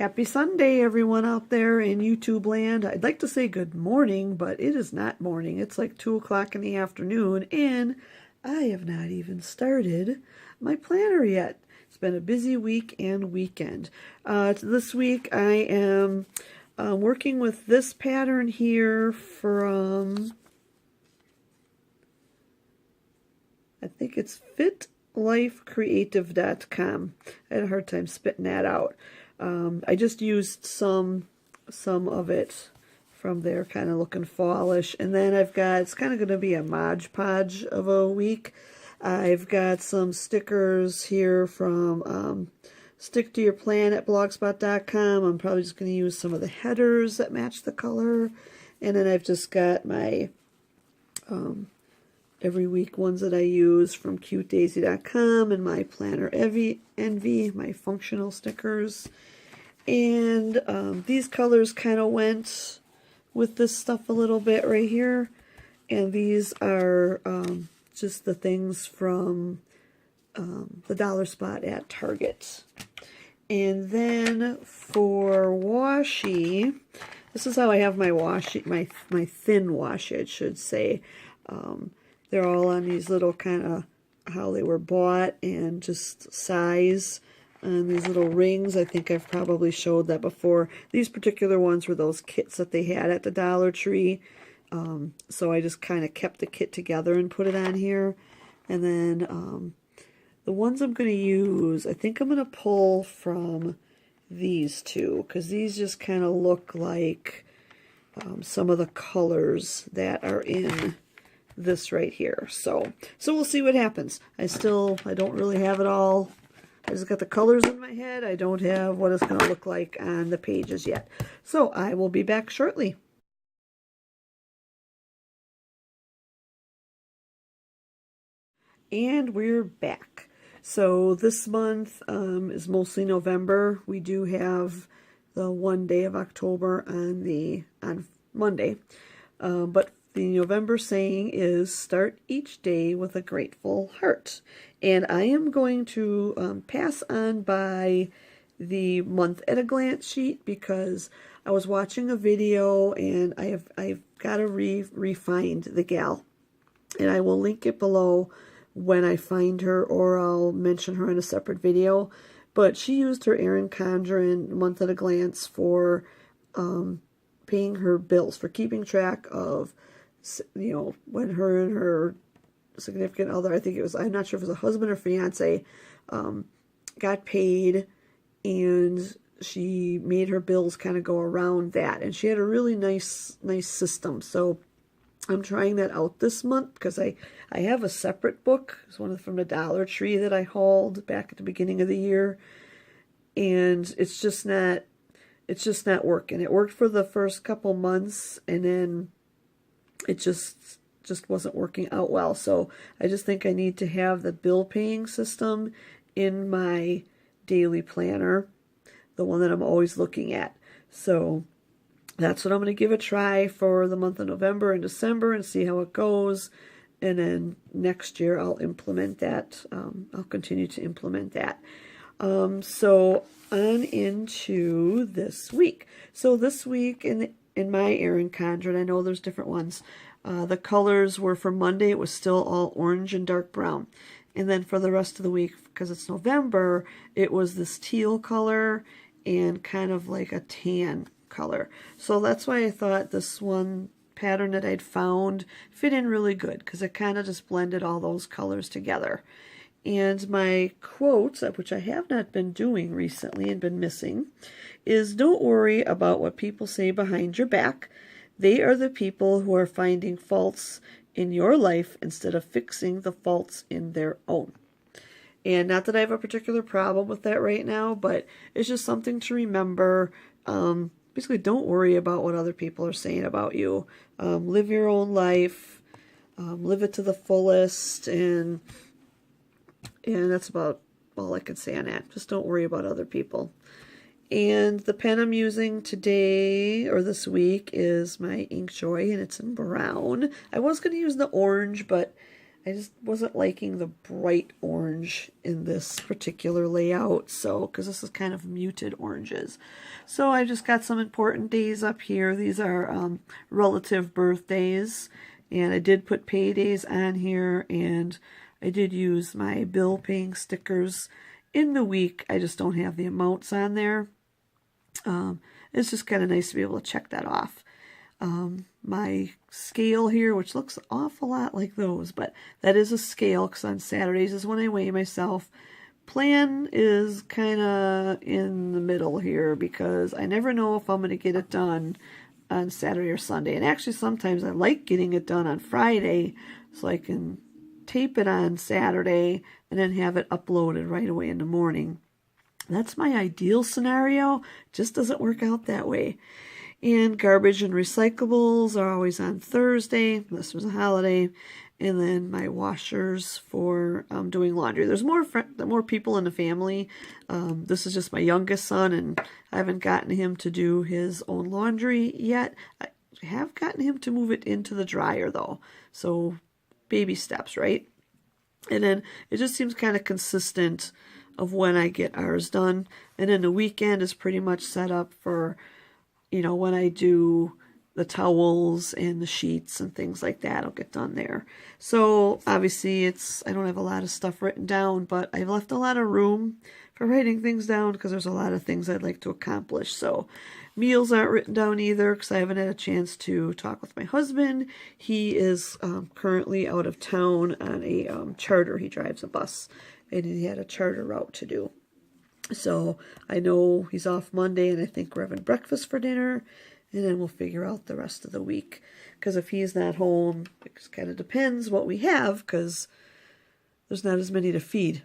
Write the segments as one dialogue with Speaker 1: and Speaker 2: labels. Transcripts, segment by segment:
Speaker 1: Happy Sunday, everyone out there in YouTube land. I'd like to say good morning, but it is not morning. It's like 2 o'clock in the afternoon, and I have not even started my planner yet. It's been a busy week and weekend. This week I am working with this pattern here from, I think it's fitlifecreative.com. I had a hard time spitting that out. I just used some of it from there, kind of looking fallish. And then I've got, it's kind of going to be a Mod Podge of a week. I've got some stickers here from Stick to Your Plan at blogspot.com. I'm probably just going to use some of the headers that match the color. And then I've just got my every week ones that I use from cutedaisy.com and my Planner Envy, my functional stickers. And these colors kind of went with this stuff a little bit right here. And these are just the things from the dollar spot at Target. And then for washi, this is how I have my washi, my thin washi, I should say. They're all on these little kind of how they were bought and just size. And these little rings, I think I've probably showed that before. These particular ones were those kits that they had at the Dollar Tree. So I just kind of kept the kit together and put it on here. And then the ones I'm going to use, I think I'm going to pull from these two, because these just kind of look like some of the colors that are in this right here. So we'll see what happens. I don't really have it all. I just got the colors in my head. I don't have what it's going to look like on the pages yet. So I will be back shortly. And we're back. So this month is mostly November. We do have the one day of October on Monday. But the November saying is start each day with a grateful heart. And I am going to pass on by the month at a glance sheet because I was watching a video and I've got to re-find the gal. And I will link it below when I find her, or I'll mention her in a separate video. But she used her Erin Condren month at a glance for paying her bills, for keeping track of, you know, when her and her significant other, I think it was, I'm not sure if it was a husband or fiance, got paid, and she made her bills kind of go around that. And she had a really nice system. So I'm trying that out this month because I have a separate book. It's one from the Dollar Tree that I hauled back at the beginning of the year. And it's just not working. It worked for the first couple months, and then it just wasn't working out well. So I just think I need to have the bill paying system in my daily planner, the one that I'm always looking at. So that's what I'm going to give a try for the month of November and December and see how it goes. And then next year I'll implement that. I'll continue to implement that. So on into this week. So this week in my Erin Condren, I know there's different ones. The colors were for Monday, it was still all orange and dark brown. And then for the rest of the week, because it's November, it was this teal color and kind of like a tan color. So that's why I thought this one pattern that I'd found fit in really good, because it kind of just blended all those colors together. And my quote, which I have not been doing recently and been missing, is don't worry about what people say behind your back. They are the people who are finding faults in your life instead of fixing the faults in their own. And not that I have a particular problem with that right now, but it's just something to remember. Basically, don't worry about what other people are saying about you. Live your own life. Live it to the fullest. And that's about all I can say on that. Just don't worry about other people. And the pen I'm using today, or this week, is my Ink Joy, and it's in brown. I was going to use the orange, but I just wasn't liking the bright orange in this particular layout, so, because this is kind of muted oranges. So I just got some important days up here. These are relative birthdays, and I did put paydays on here, and I did use my bill paying stickers in the week. I just don't have the amounts on there. It's just kind of nice to be able to check that off. My scale here, which looks an awful lot like those, but that is a scale because on Saturdays is when I weigh myself. Plan is kind of in the middle here because I never know if I'm going to get it done on Saturday or Sunday. And actually sometimes I like getting it done on Friday so I can tape it on Saturday and then have it uploaded right away in the morning. That's my ideal scenario. Just doesn't work out that way. And garbage and recyclables are always on Thursday, unless there's a holiday. And then my washers for doing laundry. There's more people in the family. This is just my youngest son, and I haven't gotten him to do his own laundry yet. I have gotten him to move it into the dryer, though. So baby steps, right? And then it just seems kind of consistent of when I get ours done. And then the weekend is pretty much set up for, you know, when I do the towels and the sheets and things like that, I'll get done there. So obviously I don't have a lot of stuff written down, but I've left a lot of room for writing things down because there's a lot of things I'd like to accomplish. So meals aren't written down either because I haven't had a chance to talk with my husband. He is currently out of town on a charter. He drives a bus, and he had a charter route to do. So I know he's off Monday, and I think we're having breakfast for dinner, and then we'll figure out the rest of the week. Because if he's not home, it just kind of depends what we have, because there's not as many to feed.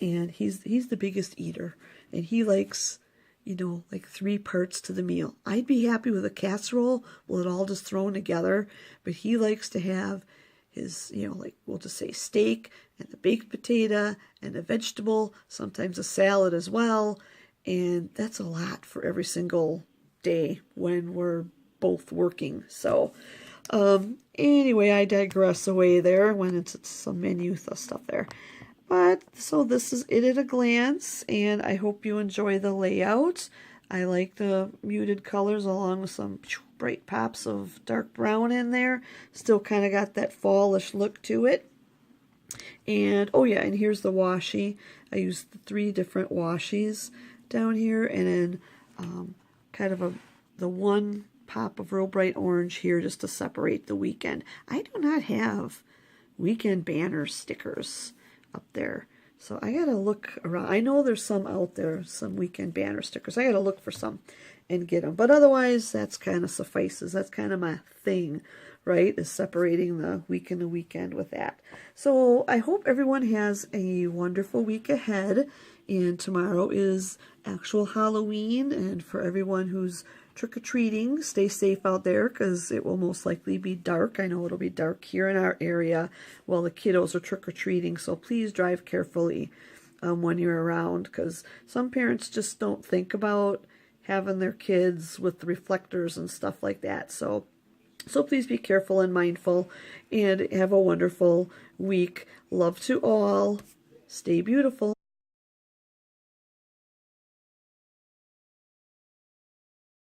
Speaker 1: And he's the biggest eater, and he likes, you know, like 3 parts to the meal. I'd be happy with a casserole with it all just thrown together, but he likes to have his, you know, like we'll just say steak and the baked potato and a vegetable, sometimes a salad as well. And that's a lot for every single day when we're both working. So anyway, I digress away there. Went into some menu stuff there. But so this is it at a glance, and I hope you enjoy the layout. I like the muted colors along with some bright pops of dark brown in there. Still kind of got that fallish look to it. And oh yeah, and here's the washi. I used the 3 different washies down here, and then kind of the one pop of real bright orange here just to separate the weekend. I do not have weekend banner stickers up there, so I gotta look around. I know there's some out there, some weekend banner stickers. I gotta look for some and get them, but otherwise that's kind of suffices. That's kind of my thing, right, is separating the week and the weekend with that. So I hope everyone has a wonderful week ahead, and tomorrow is actual Halloween, and for everyone who's trick-or-treating, stay safe out there because it will most likely be dark. I know it'll be dark here in our area while the kiddos are trick-or-treating, so please drive carefully when you're around, because some parents just don't think about having their kids with the reflectors and stuff like that. So please be careful and mindful, and have a wonderful week. Love to all. Stay beautiful.